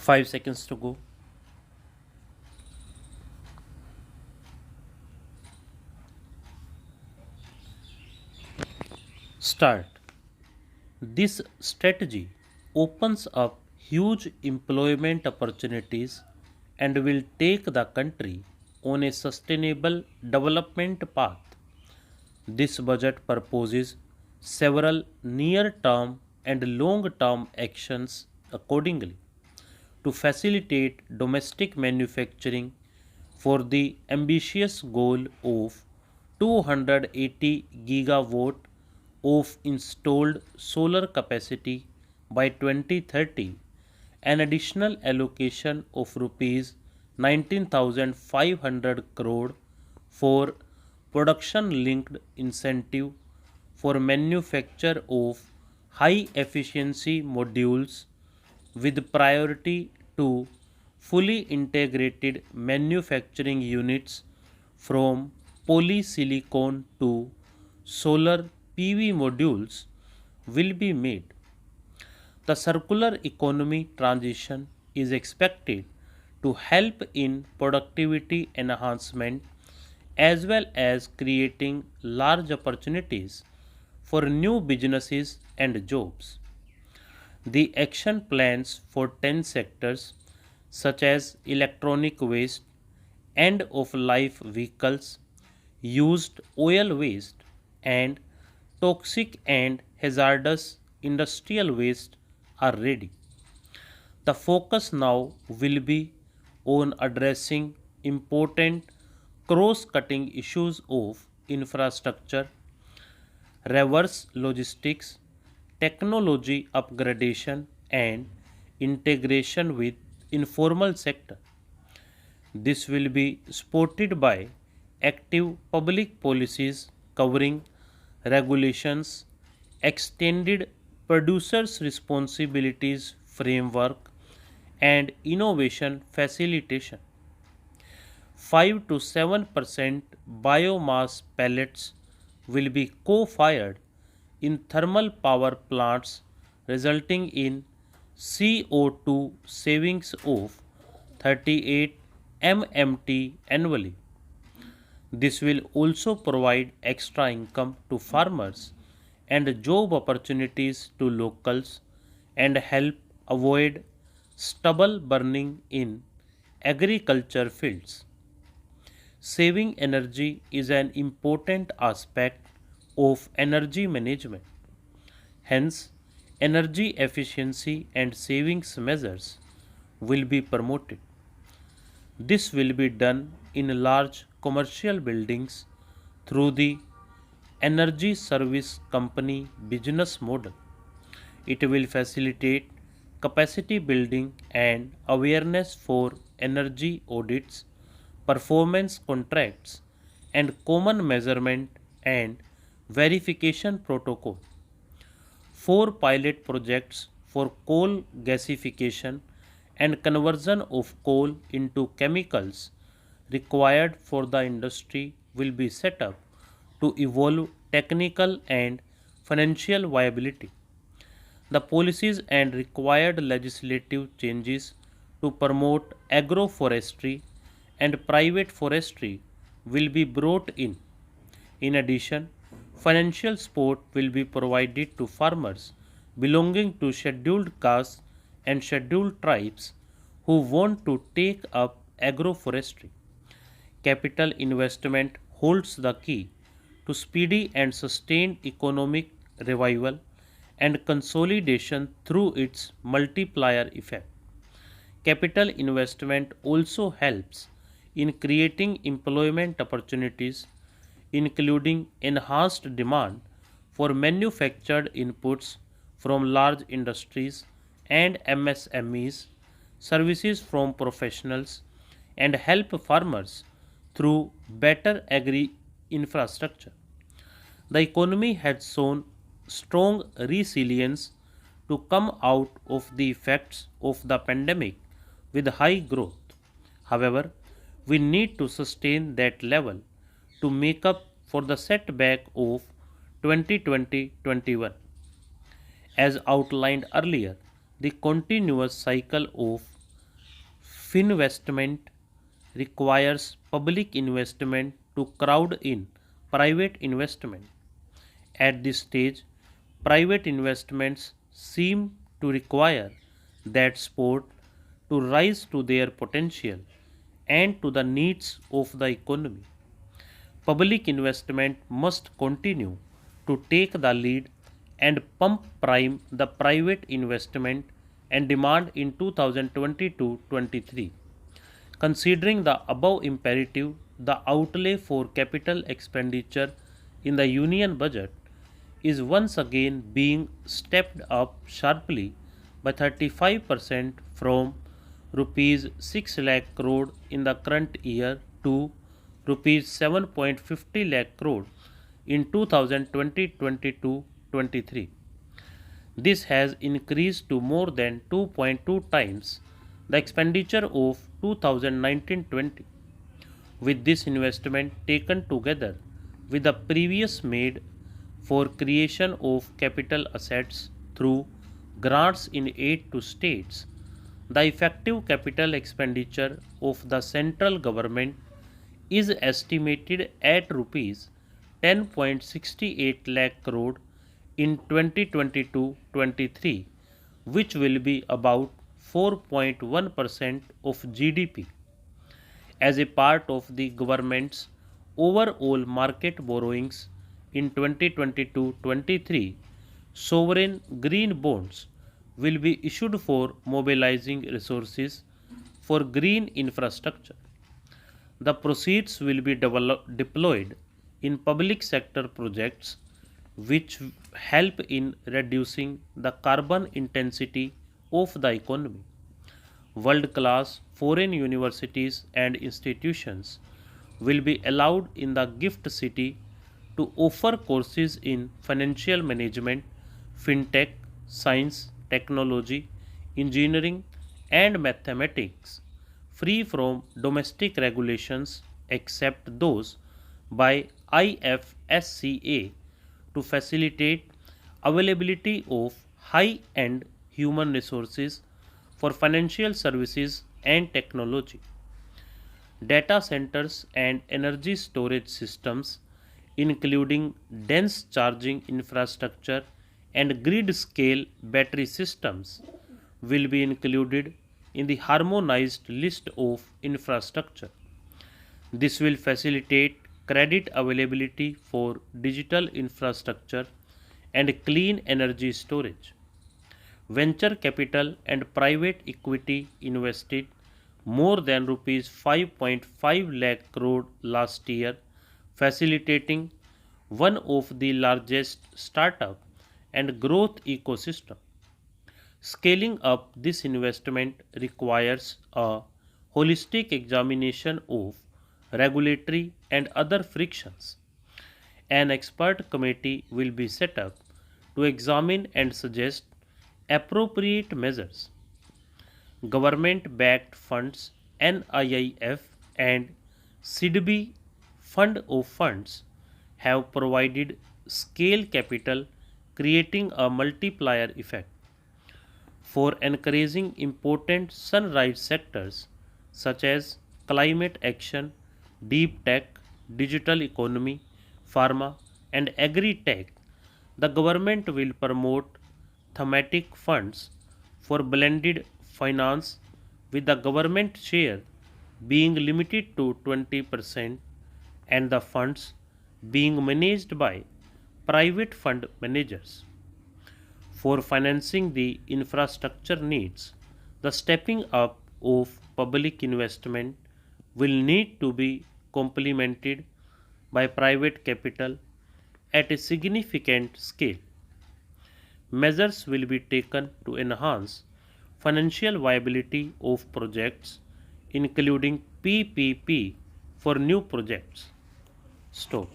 5 seconds to go. Start. This strategy opens up huge employment opportunities and will take the country on a sustainable development path. This budget proposes several near term and long term actions accordingly to facilitate domestic manufacturing for the ambitious goal of 280 gigawatt of installed solar capacity by 2030. An additional allocation of rupees 19,500 crore for production linked incentive for manufacture of high efficiency modules with priority to fully integrated manufacturing units from polysilicon to solar PV modules will be made. The circular economy transition is expected to help in productivity enhancement as well as creating large opportunities for new businesses and jobs. The action plans for 10 sectors such as electronic waste, end of life vehicles, used oil waste, and toxic and hazardous industrial waste are ready. The focus now will be on addressing important cross cutting issues of infrastructure, reverse logistics, technology upgradation, and integration with informal sector. This will be supported by active public policies covering regulations, extended producers' responsibilities framework, and innovation facilitation. 5 to 7% biomass pellets will be co-fired in thermal power plants, resulting in CO2 savings of 38 MMT annually. This will also provide extra income to farmers and job opportunities to locals and help avoid stubble burning in agriculture fields. Saving energy is an important aspect of energy management. Hence, energy efficiency and savings measures will be promoted. This will be done in large commercial buildings through the energy service company business model. It will facilitate capacity building and awareness for energy audits, performance contracts, and common measurement and verification protocol. 4 pilot projects for coal gasification and conversion of coal into chemicals required for the industry will be set up to evolve technical and financial viability. The policies and required legislative changes to promote agroforestry and private forestry will be brought in. In addition, financial support will be provided to farmers belonging to scheduled castes and scheduled tribes who want to take up agroforestry. Capital investment holds the key to speedy and sustained economic revival and consolidation through its multiplier effect. Capital investment also helps in creating employment opportunities, including enhanced demand for manufactured inputs from large industries and MSMEs, services from professionals, and help farmers through better agri infrastructure. The economy has shown strong resilience to come out of the effects of the pandemic with high growth. However, we need to sustain that level to make up for the setback of 2020-21. As outlined earlier, the continuous cycle of Finvestment requires public investment to crowd in private investment. At this stage, private investments seem to require that support to rise to their potential and to the needs of the economy. Public investment must continue to take the lead and pump prime the private investment and demand in 2022-23. Considering the above imperative, the outlay for capital expenditure in the union budget is once again being stepped up sharply by 35% from rupees 6 lakh crore in the current year to rupees 7.50 lakh crore in 2020-22-23. This has increased to more than 2.2 times the expenditure of 2019-20. With this investment taken together with the previous made for creation of capital assets through grants in aid to states, the effective capital expenditure of the central government is estimated at rupees 10.68 lakh crore in 2022-23, which will be about 4.1% of GDP. As a part of the government's overall market borrowings in 2022-23, sovereign green bonds will be issued for mobilizing resources for green infrastructure. The proceeds will be deployed in public sector projects which help in reducing the carbon intensity of the economy. World-class foreign universities and institutions will be allowed in the gift city to offer courses in financial management, fintech, science, technology, engineering, and mathematics, free from domestic regulations except those by IFSCA to facilitate availability of high-end human resources for financial services and technology. Data centers and energy storage systems, including dense charging infrastructure and grid scale battery systems, will be included in the harmonized list of infrastructure. This will facilitate credit availability for digital infrastructure and clean energy storage. Venture capital and private equity invested more than rupees 5.5 lakh crore last year, facilitating one of the largest startup and growth ecosystem. Scaling up this investment requires a holistic examination of regulatory and other frictions. An expert committee will be set up to examine and suggest appropriate measures. Government backed funds, NIIF and SIDBI Fund of Funds, have provided scale capital, creating a multiplier effect. For encouraging important sunrise sectors such as climate action, deep tech, digital economy, pharma, and agri-tech, the government will promote thematic funds for blended finance, with the government share being limited to 20% and the funds being managed by private fund managers. For financing the infrastructure needs, the stepping up of public investment will need to be complemented by private capital at a significant scale. Measures will be taken to enhance financial viability of projects, including PPP for new projects. Stop.